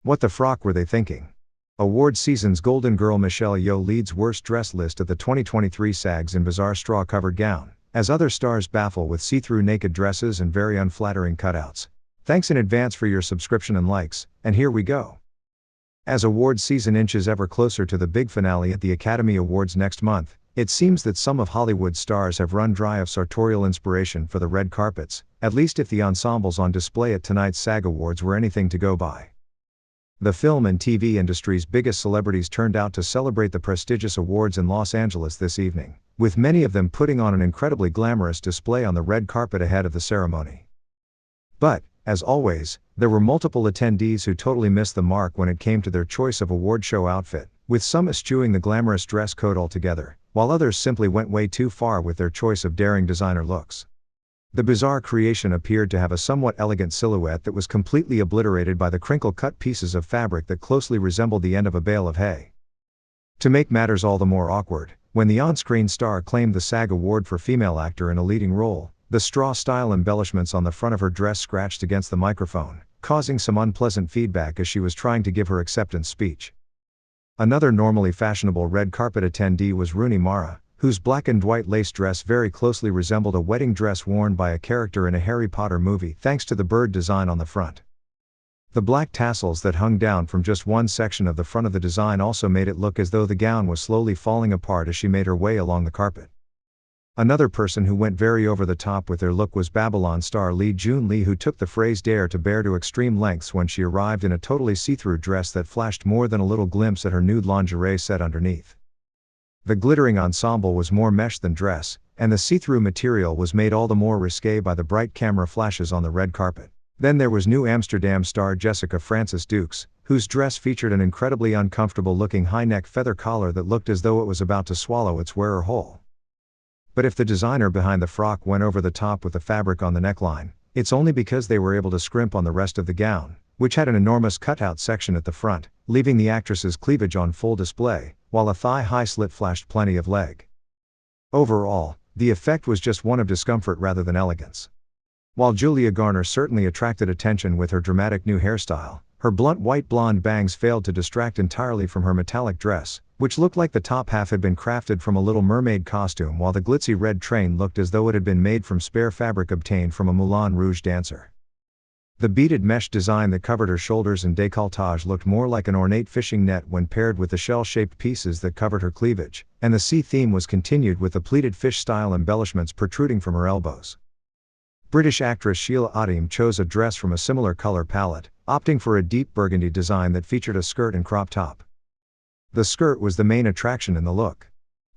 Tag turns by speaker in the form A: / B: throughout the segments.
A: What the frock were they thinking? Award season's Golden Girl Michelle Yeoh leads worst dress list at the 2023 SAGs in bizarre straw-covered gown, as other stars baffle with see-through naked dresses and very unflattering cutouts. Thanks in advance for your subscription and likes, and here we go. As awards season inches ever closer to the big finale at the Academy Awards next month, it seems that some of Hollywood's stars have run dry of sartorial inspiration for the red carpets, at least if the ensembles on display at tonight's SAG Awards were anything to go by. The film and TV industry's biggest celebrities turned out to celebrate the prestigious awards in Los Angeles this evening, with many of them putting on an incredibly glamorous display on the red carpet ahead of the ceremony. But, as always, there were multiple attendees who totally missed the mark when it came to their choice of award show outfit, with some eschewing the glamorous dress code altogether, while others simply went way too far with their choice of daring designer looks. The bizarre creation appeared to have a somewhat elegant silhouette that was completely obliterated by the crinkle-cut pieces of fabric that closely resembled the end of a bale of hay. To make matters all the more awkward, when the on-screen star claimed the SAG Award for Female Actor in a Leading Role, the straw-style embellishments on the front of her dress scratched against the microphone, causing some unpleasant feedback as she was trying to give her acceptance speech. Another normally fashionable red carpet attendee was Rooney Mara, whose black and white lace dress very closely resembled a wedding dress worn by a character in a Harry Potter movie thanks to the bird design on the front. The black tassels that hung down from just one section of the front of the design also made it look as though the gown was slowly falling apart as she made her way along the carpet. Another person who went very over the top with their look was Babylon star Lee Jun-lee, who took the phrase "dare to bear" to extreme lengths when she arrived in a totally see-through dress that flashed more than a little glimpse at her nude lingerie set underneath. The glittering ensemble was more mesh than dress, and the see-through material was made all the more risque by the bright camera flashes on the red carpet. Then there was New Amsterdam star Jessica Francis Dukes, whose dress featured an incredibly uncomfortable-looking high-neck feather collar that looked as though it was about to swallow its wearer whole. But if the designer behind the frock went over the top with the fabric on the neckline, it's only because they were able to scrimp on the rest of the gown, which had an enormous cutout section at the front, leaving the actress's cleavage on full display, while a thigh-high slit flashed plenty of leg. Overall, the effect was just one of discomfort rather than elegance. While Julia Garner certainly attracted attention with her dramatic new hairstyle, her blunt white blonde bangs failed to distract entirely from her metallic dress, which looked like the top half had been crafted from a Little Mermaid costume, while the glitzy red train looked as though it had been made from spare fabric obtained from a Moulin Rouge dancer. The beaded mesh design that covered her shoulders and décolletage looked more like an ornate fishing net when paired with the shell-shaped pieces that covered her cleavage, and the sea theme was continued with the pleated fish-style embellishments protruding from her elbows. British actress Sheila Adim chose a dress from a similar color palette, opting for a deep burgundy design that featured a skirt and crop top. The skirt was the main attraction in the look.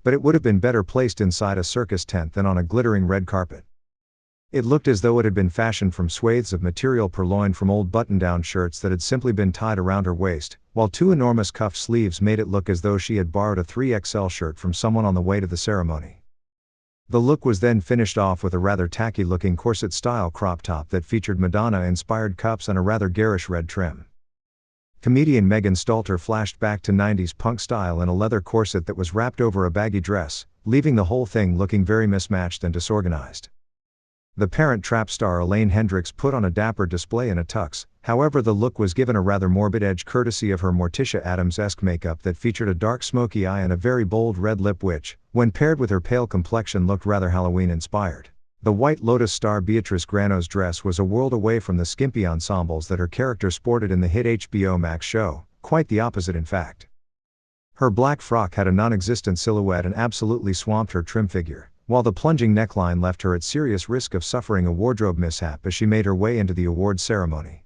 A: But it would have been better placed inside a circus tent than on a glittering red carpet. It looked as though it had been fashioned from swathes of material purloined from old button-down shirts that had simply been tied around her waist, while two enormous cuffed sleeves made it look as though she had borrowed a 3XL shirt from someone on the way to the ceremony. The look was then finished off with a rather tacky-looking corset-style crop top that featured Madonna-inspired cups and a rather garish red trim. Comedian Megan Stalter flashed back to 90s punk style in a leather corset that was wrapped over a baggy dress, leaving the whole thing looking very mismatched and disorganized. The Parent Trap star Elaine Hendricks put on a dapper display in a tux, however the look was given a rather morbid edge courtesy of her Morticia Addams-esque makeup that featured a dark smoky eye and a very bold red lip which, when paired with her pale complexion, looked rather Halloween-inspired. The White Lotus star Beatrice Grano's dress was a world away from the skimpy ensembles that her character sported in the hit HBO Max show, quite the opposite in fact. Her black frock had a non-existent silhouette and absolutely swamped her trim figure, while the plunging neckline left her at serious risk of suffering a wardrobe mishap as she made her way into the awards ceremony.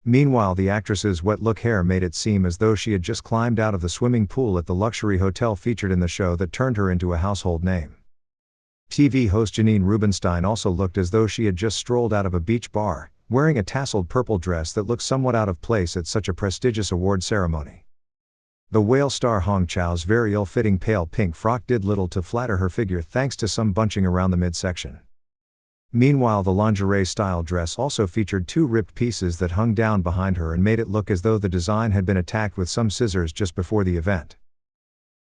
A: Meanwhile, the actress's wet look hair made it seem as though she had just climbed out of the swimming pool at the luxury hotel featured in the show that turned her into a household name. TV host Janine Rubenstein also looked as though she had just strolled out of a beach bar, wearing a tasseled purple dress that looked somewhat out of place at such a prestigious award ceremony. The Whale star Hong Chau's very ill-fitting pale pink frock did little to flatter her figure thanks to some bunching around the midsection. Meanwhile, the lingerie-style dress also featured two ripped pieces that hung down behind her and made it look as though the design had been attacked with some scissors just before the event.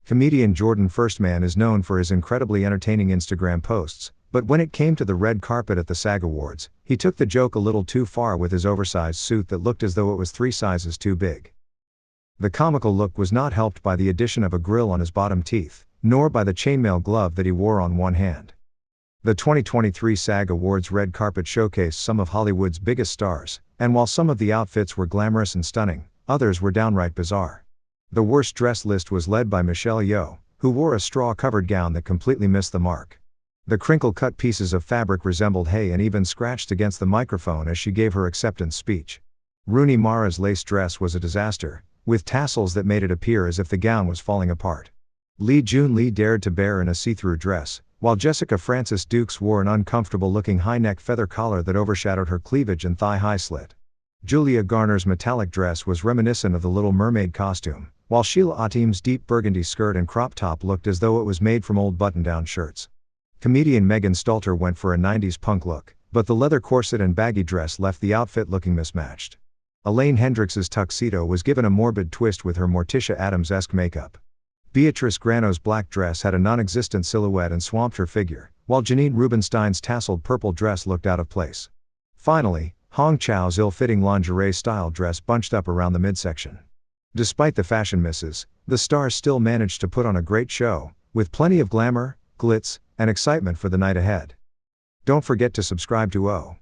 A: Comedian Jordan Firstman is known for his incredibly entertaining Instagram posts, But when it came to the red carpet at the SAG Awards, he took the joke a little too far with his oversized suit that looked as though it was 3 sizes too big. The comical look was not helped by the addition of a grill on his bottom teeth, nor by the chainmail glove that he wore on one hand. The 2023 SAG Awards red carpet showcased some of Hollywood's biggest stars, and while some of the outfits were glamorous and stunning, others were downright bizarre. The worst dress list was led by Michelle Yeoh, who wore a straw-covered gown that completely missed the mark. The crinkle-cut pieces of fabric resembled hay and even scratched against the microphone as she gave her acceptance speech. Rooney Mara's lace dress was a disaster, with tassels that made it appear as if the gown was falling apart. Lee Jun-lee dared to bear in a see-through dress, while Jessica Francis Dukes wore an uncomfortable-looking high-neck feather collar that overshadowed her cleavage and thigh-high slit. Julia Garner's metallic dress was reminiscent of the Little Mermaid costume, while Sheila Atim's deep burgundy skirt and crop top looked as though it was made from old button-down shirts. Comedian Megan Stalter went for a 90s punk look, but the leather corset and baggy dress left the outfit looking mismatched. Elaine Hendrix's tuxedo was given a morbid twist with her Morticia Adams-esque makeup. Beatrice Grano's black dress had a non-existent silhouette and swamped her figure, while Janine Rubinstein's tasseled purple dress looked out of place. Finally, Hong Chau's ill-fitting lingerie-style dress bunched up around the midsection. Despite the fashion misses, the stars still managed to put on a great show, with plenty of glamour, glitz, and excitement for the night ahead. Don't forget to subscribe to Yeoh.